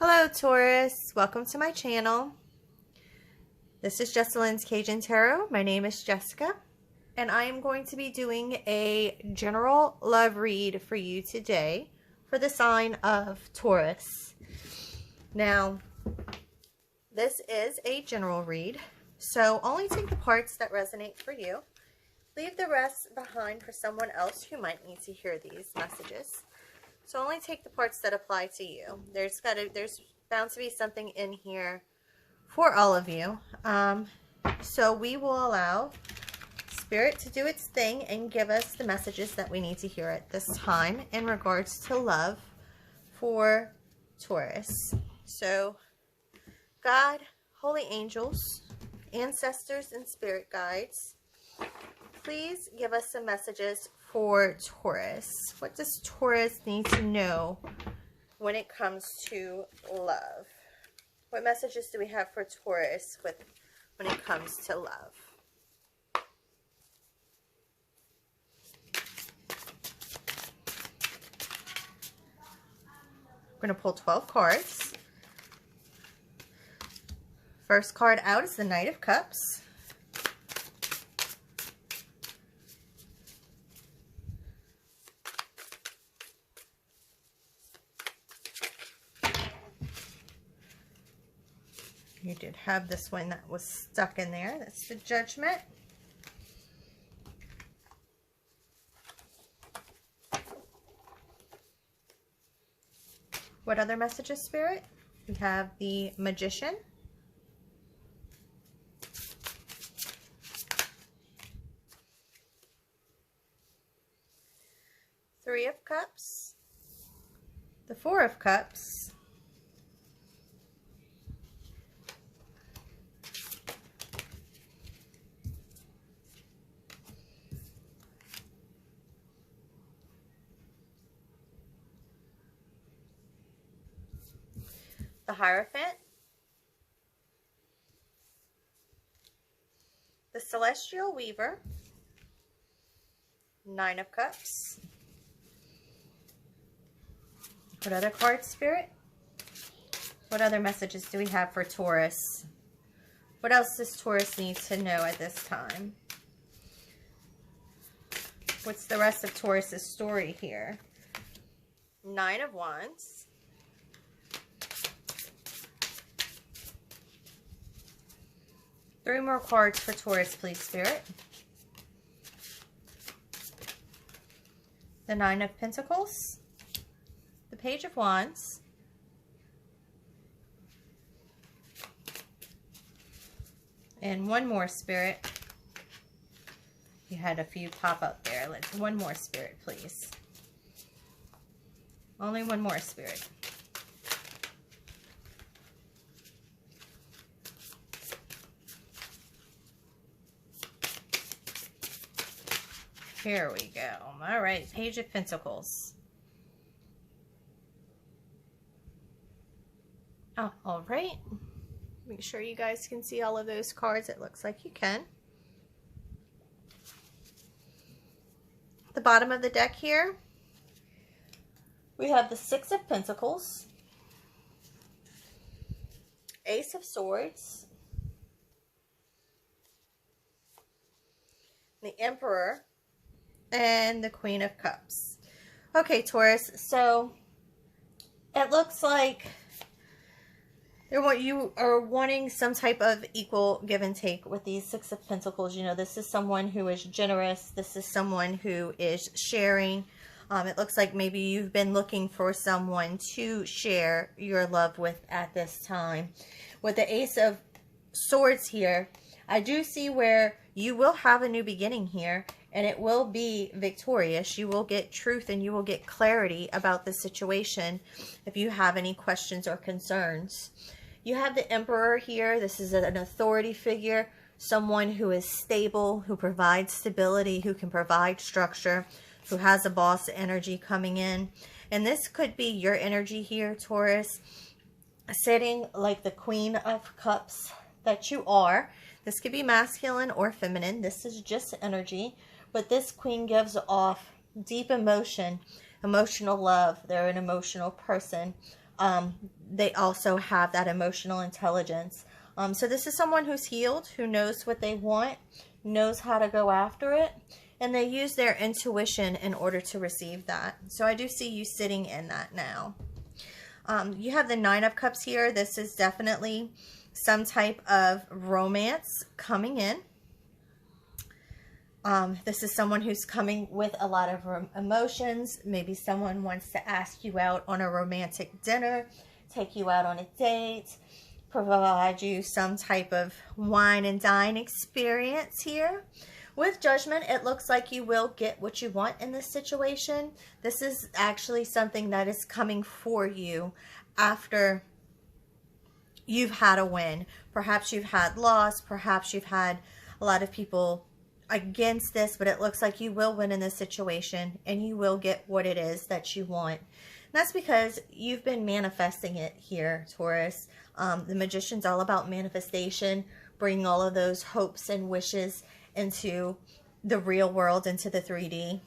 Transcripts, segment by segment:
Hello Taurus, welcome to my channel. This is Jessalyn's Cajun Tarot. My name is Jessica and I am going to be doing a general love read for you today for the sign of Taurus. Now, this is a general read, so only take the parts that resonate for you. Leave the rest behind for someone else who might need to hear these messages. So only take the parts that apply to you. There's bound to be something in here for all of you. So we will allow Spirit to do its thing and give us the messages that we need to hear at this time in regards to love for Taurus. So God, holy angels, ancestors, and spirit guides, please give us some messages for Taurus. What does Taurus need to know when it comes to love? What messages do we have for Taurus when it comes to love? We're going to pull 12 cards. First card out is the Knight of Cups. You did have this one that was stuck in there. That's the Judgment. What other messages, Spirit? We have the Magician. Three of Cups. The Four of Cups. The Hierophant, the Celestial Weaver, Nine of Cups. What other cards, Spirit? What other messages do we have for Taurus? What else does Taurus need to know at this time? What's the rest of Taurus's story here? Nine of Wands. Three more cards for Taurus, please, Spirit. The Nine of Pentacles. The Page of Wands. And one more, Spirit. You had a few pop up there. Let's one more, Spirit, please. Only one more, Spirit. Here we go. All right, Page of Pentacles. Oh, all right. Make sure you guys can see all of those cards. It looks like you can. At the bottom of the deck here, we have the Six of Pentacles, Ace of Swords, the Emperor, and the Queen of Cups. Okay, Taurus, so it looks like you are wanting some type of equal give and take with these Six of Pentacles. You know, this is someone who is generous. This is someone who is sharing. It looks like maybe you've been looking for someone to share your love with at this time. With the Ace of Swords here, I do see where you will have a new beginning here, and it will be victorious. You will get truth and you will get clarity about the situation if you have any questions or concerns. You have the Emperor here. This is an authority figure, someone who is stable, who provides stability, who can provide structure, who has a boss energy coming in. And this could be your energy here, Taurus, sitting like the Queen of Cups that you are. This could be masculine or feminine. This is just energy. But this Queen gives off deep emotion, emotional love. They're an emotional person. they also have that emotional intelligence. So this is someone who's healed, who knows what they want, knows how to go after it, and they use their intuition in order to receive that. So I do see you sitting in that now. You have the Nine of Cups here. This is definitely some type of romance coming in. This is someone who's coming with a lot of emotions. Maybe someone wants to ask you out on a romantic dinner, take you out on a date, provide you some type of wine and dine experience here. With Judgment, it looks like you will get what you want in this situation. This is actually something that is coming for you after you've had a win. Perhaps you've had loss. Perhaps you've had a lot of people against this, but it looks like you will win in this situation and you will get what it is that you want. And that's because you've been manifesting it here, Taurus. The Magician's all about manifestation, bringing all of those hopes and wishes into the real world, into the 3D.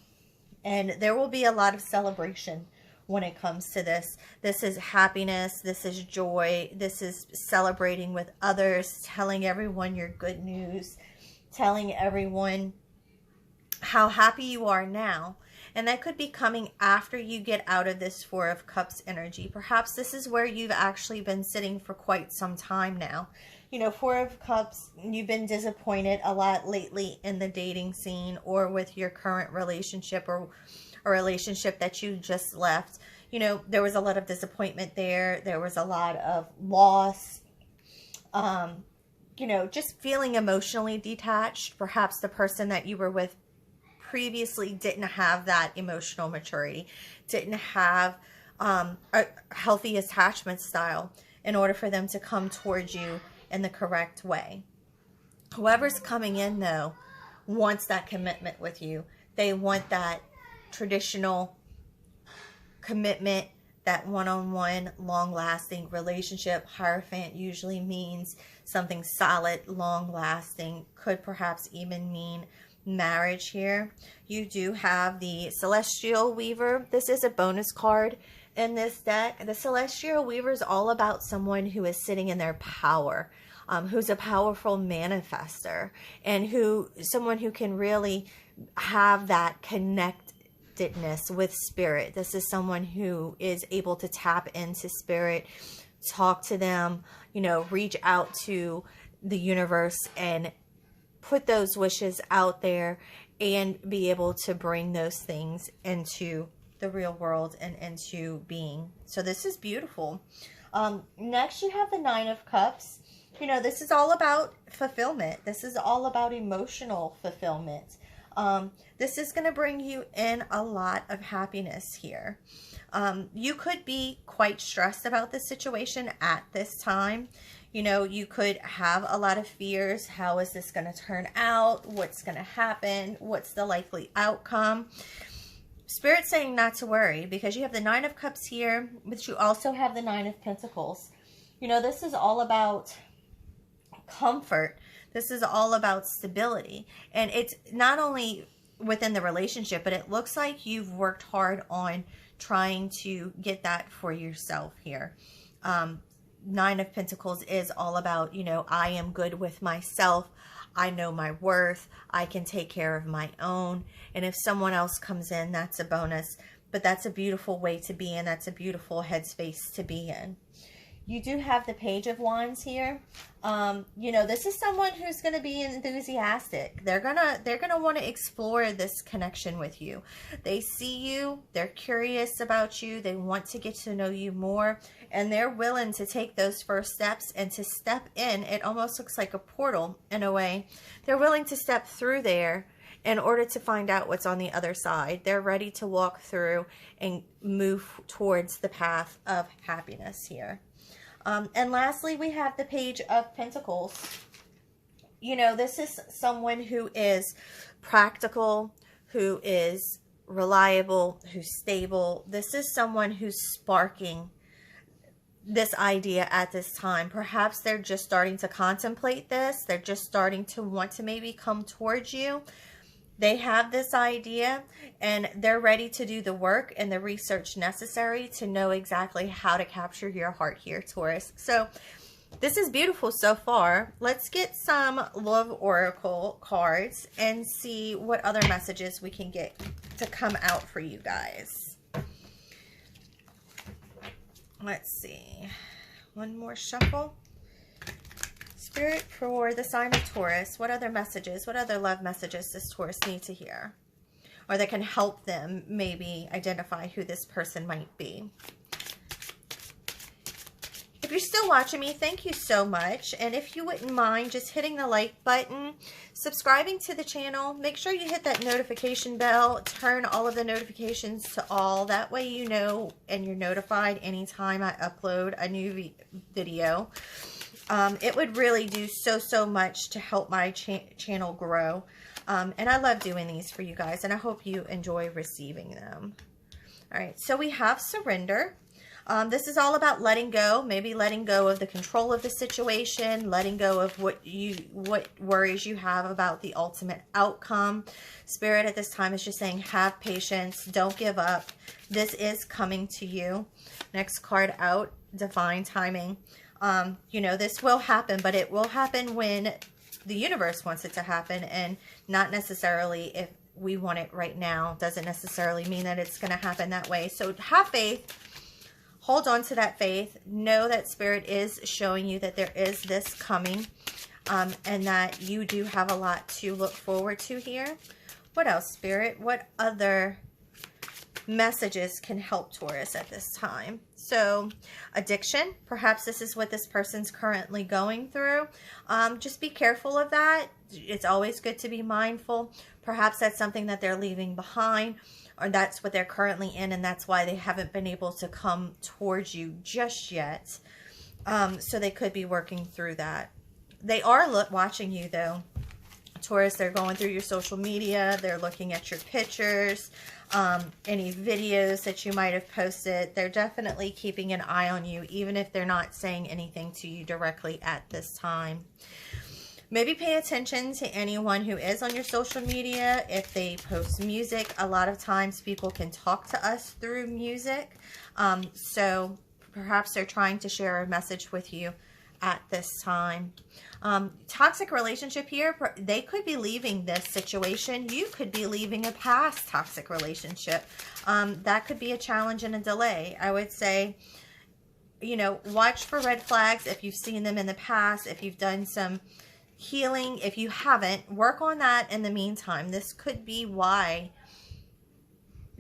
And there will be a lot of celebration when it comes to this. This is happiness. This is joy. This is celebrating with others, telling everyone your good news, telling everyone how happy you are now. And that could be coming after you get out of this Four of Cups energy. Perhaps this is where you've actually been sitting for quite some time now. You know, Four of Cups, you've been disappointed a lot lately in the dating scene or with your current relationship or a relationship that you just left. You know, there was a lot of disappointment there. There was a lot of loss. You know, just feeling emotionally detached. Perhaps the person that you were with previously didn't have that emotional maturity, didn't have a healthy attachment style in order for them to come towards you in the correct way. Whoever's coming in, though, wants that commitment with you. They want that traditional commitment, that one-on-one, long-lasting relationship. Hierophant usually means something solid, long-lasting, could perhaps even mean marriage here. You do have the Celestial Weaver. This is a bonus card in this deck. The Celestial Weaver is all about someone who is sitting in their power, who's a powerful manifester, and someone who can really have that connectedness with spirit. This is someone who is able to tap into spirit, talk to them, you know, reach out to the universe and put those wishes out there and be able to bring those things into the real world and into being. So this is beautiful. Next, you have the Nine of Cups. You know, this is all about fulfillment. This is all about emotional fulfillment. This is going to bring you in a lot of happiness here. You could be quite stressed about this situation at this time. You know, you could have a lot of fears. How is this going to turn out? What's going to happen? What's the likely outcome? Spirit's saying not to worry, because you have the Nine of Cups here, but you also have the Nine of Pentacles. You know, this is all about comfort. This is all about stability. And it's not only within the relationship, but it looks like you've worked hard on trying to get that for yourself here. Nine of Pentacles is all about, you know, I am good with myself. I know my worth. I can take care of my own. And if someone else comes in, that's a bonus. But that's a beautiful way to be in. That's a beautiful headspace to be in. You do have the Page of Wands here. You know, this is someone who's going to be enthusiastic. They're gonna want to explore this connection with you. They see you. They're curious about you. They want to get to know you more. And they're willing to take those first steps and to step in. It almost looks like a portal in a way. They're willing to step through there in order to find out what's on the other side. They're ready to walk through and move towards the path of happiness here. And lastly, we have the Page of Pentacles. You know, this is someone who is practical, who is reliable, who's stable. This is someone who's sparking this idea at this time. Perhaps they're just starting to contemplate this. They're just starting to want to maybe come towards you. They have this idea and they're ready to do the work and the research necessary to know exactly how to capture your heart here, Taurus. So this is beautiful so far. Let's get some love oracle cards and see what other messages we can get to come out for you guys. Let's see. One more shuffle. Spirit, for the sign of Taurus, what other messages, what other love messages does Taurus need to hear? Or that can help them maybe identify who this person might be. If you're still watching me, thank you so much. And if you wouldn't mind just hitting the like button, subscribing to the channel, make sure you hit that notification bell, turn all of the notifications to all. That way you know and you're notified anytime I upload a new video. It would really do so much to help my channel grow. And I love doing these for you guys, and I hope you enjoy receiving them. All right, so we have surrender. This is all about letting go, maybe letting go of the control of the situation, letting go of what worries you have about the ultimate outcome. Spirit at this time is just saying, have patience, don't give up. This is coming to you. Next card out, divine timing. You know, this will happen, but it will happen when the universe wants it to happen, and not necessarily if we want it right now. Doesn't necessarily mean that it's going to happen that way. So have faith. Hold on to that faith. Know that Spirit is showing you that there is this coming, and that you do have a lot to look forward to here. What else, Spirit? What other messages can help Taurus at this time? So addiction, perhaps this is what this person's currently going through. Just be careful of that. It's always good to be mindful. Perhaps that's something that they're leaving behind, or that's what they're currently in, and that's why they haven't been able to come towards you just yet. So they could be working through that. They are watching you though, Taurus. They're going through your social media. They're looking at your pictures, any videos that you might have posted. They're definitely keeping an eye on you, even if they're not saying anything to you directly at this time. Maybe pay attention to anyone who is on your social media. If they post music, a lot of times people can talk to us through music. So perhaps they're trying to share a message with you at this time. Toxic relationship here, they could be leaving this situation. You could be leaving a past toxic relationship. That could be a challenge and a delay. I would say, you know, watch for red flags if you've seen them in the past, if you've done some healing. If you haven't, work on that in the meantime. This could be why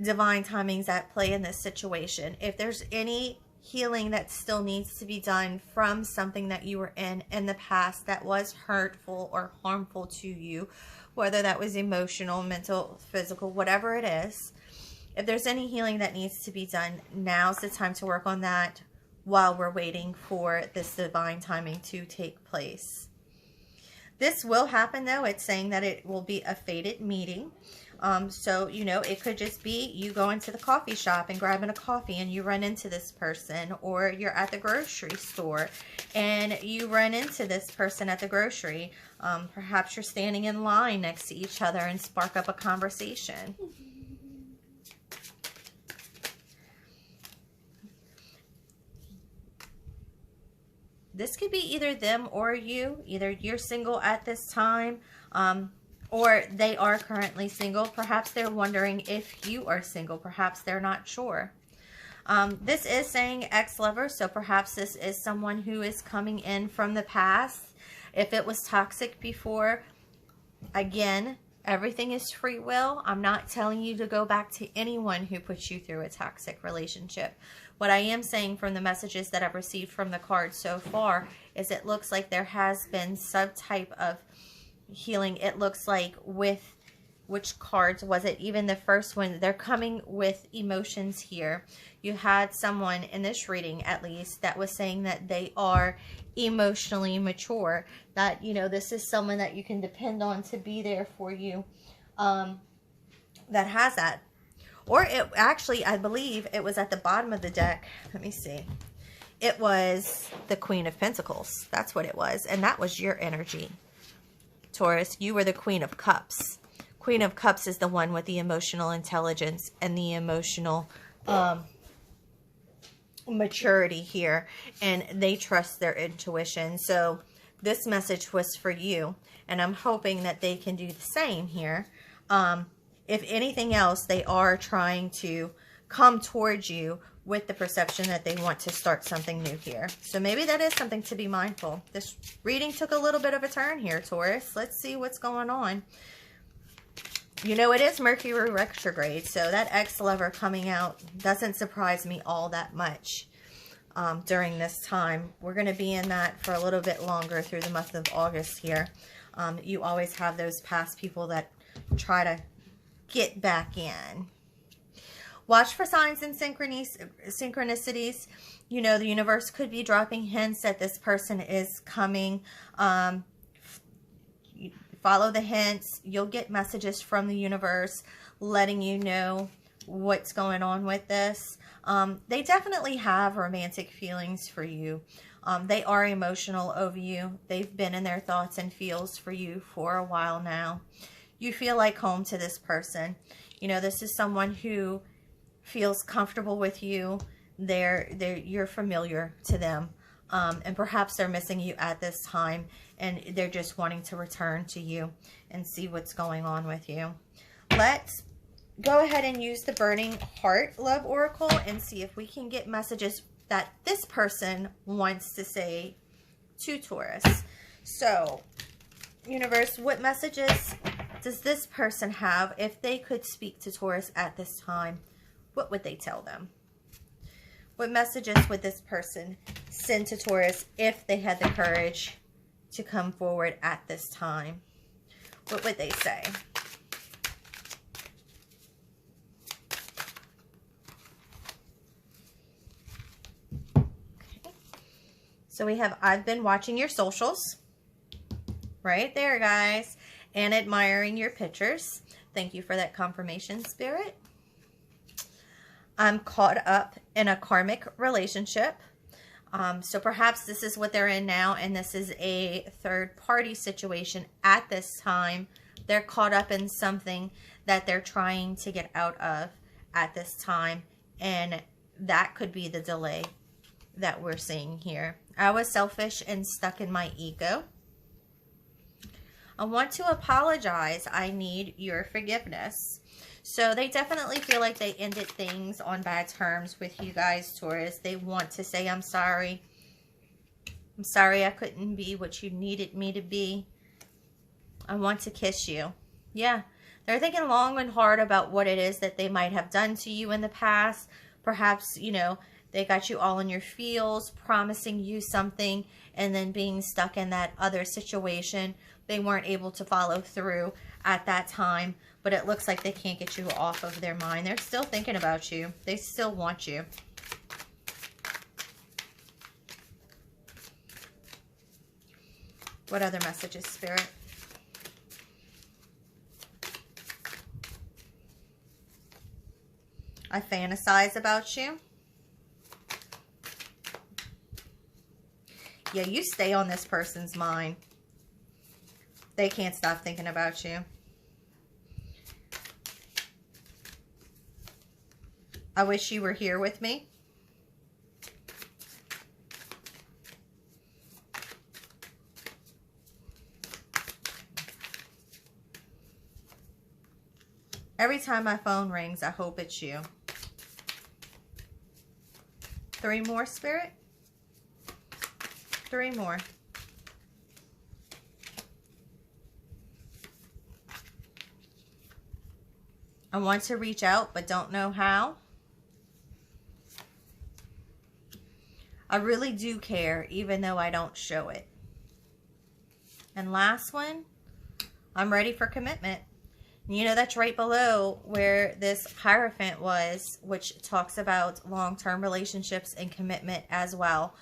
divine timing's at play in this situation. If there's any healing that still needs to be done from something that you were in the past that was hurtful or harmful to you, whether that was emotional, mental, physical, whatever it is, if there's any healing that needs to be done, now's the time to work on that while we're waiting for this divine timing to take place. This will happen though. It's saying that it will be a fated meeting. So, you know, it could just be you going to the coffee shop and grabbing a coffee and you run into this person, or you're at the grocery store and you run into this person at the grocery. Perhaps you're standing in line next to each other and spark up a conversation. This could be either them or you. Either you're single at this time, or they are currently single. Perhaps they're wondering if you are single. Perhaps they're not sure. This is saying ex-lover, so perhaps this is someone who is coming in from the past. If it was toxic before, again, everything is free will. I'm not telling you to go back to anyone who put you through a toxic relationship. What I am saying from the messages that I've received from the cards so far is it looks like there has been some type of healing. It looks like with, which cards was it? Even the first one, they're coming with emotions here. You had someone in this reading, at least, that was saying that they are emotionally mature. That, you know, this is someone that you can depend on to be there for you, that has that. Or it actually, I believe it was at the bottom of the deck. Let me see. It was the Queen of Pentacles. That's what it was. And that was your energy, Taurus. You were the Queen of Cups. Queen of Cups is the one with the emotional intelligence and the emotional maturity here, and they trust their intuition. So this message was for you, and I'm hoping that they can do the same here. If anything else, they are trying to come towards you with the perception that they want to start something new here. So maybe that is something to be mindful. This reading took a little bit of a turn here, Taurus. Let's see what's going on. You know, it is Mercury retrograde, so that ex-lover coming out doesn't surprise me all that much during this time. We're going to be in that for a little bit longer through the month of August here. You always have those past people that try to get back in. Watch for signs and synchronicities. You know, the universe could be dropping hints that this person is coming. Follow the hints. You'll get messages from the universe letting you know what's going on with this. They definitely have romantic feelings for you. They are emotional over you. They've been in their thoughts and feels for you for a while now. You feel like home to this person. You know, this is someone who feels comfortable with you. You're familiar to them. And perhaps they're missing you at this time, and they're just wanting to return to you and see what's going on with you. Let's go ahead and use the Burning Heart Love Oracle and see if we can get messages that this person wants to say to Taurus. So, universe, what messages does this person have? If they could speak to Taurus at this time, what would they tell them? What messages would this person send to Taurus if they had the courage to come forward at this time? What would they say? Okay. So we have, I've been watching your socials. Right there, guys. And admiring your pictures. Thank you for that confirmation, Spirit. I'm caught up in a karmic relationship. So perhaps this is what they're in now, and this is a third-party situation at this time. They're caught up in something that they're trying to get out of at this time, and that could be the delay that we're seeing here. I was selfish and stuck in my ego. I want to apologize. I need your forgiveness. So they definitely feel like they ended things on bad terms with you guys, Taurus. They want to say, I'm sorry. I'm sorry I couldn't be what you needed me to be. I want to kiss you. Yeah, they're thinking long and hard about what it is that they might have done to you in the past. Perhaps, you know, they got you all in your feels, promising you something, and then being stuck in that other situation. They weren't able to follow through at that time, but it looks like they can't get you off of their mind. They're still thinking about you. They still want you. What other messages, Spirit? I fantasize about you. Yeah, you stay on this person's mind. They can't stop thinking about you. I wish you were here with me. Every time my phone rings, I hope it's you. 3 more, Spirit. 3 more. I want to reach out, but don't know how. I really do care, even though I don't show it. And last one, I'm ready for commitment. You know, that's right below where this Hierophant was, which talks about long-term relationships and commitment as well.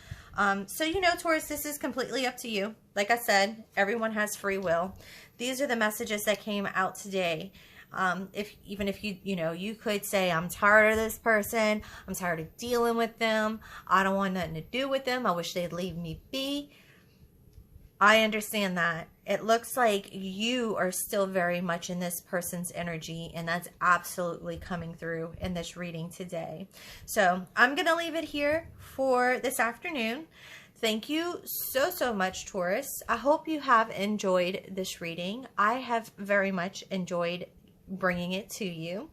So, you know, Taurus, this is completely up to you. Like I said, everyone has free will. These are the messages that came out today. Even if you could say, I'm tired of this person. I'm tired of dealing with them. I don't want nothing to do with them. I wish they'd leave me be. I understand that. it looks like you are still very much in this person's energy, and that's absolutely coming through in this reading today. So I'm going to leave it here for this afternoon. Thank you so much, Taurus. I hope you have enjoyed this reading. I have very much enjoyed bringing it to you.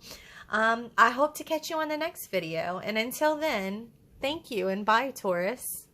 I hope to catch you on the next video. And until then, thank you and bye, Taurus.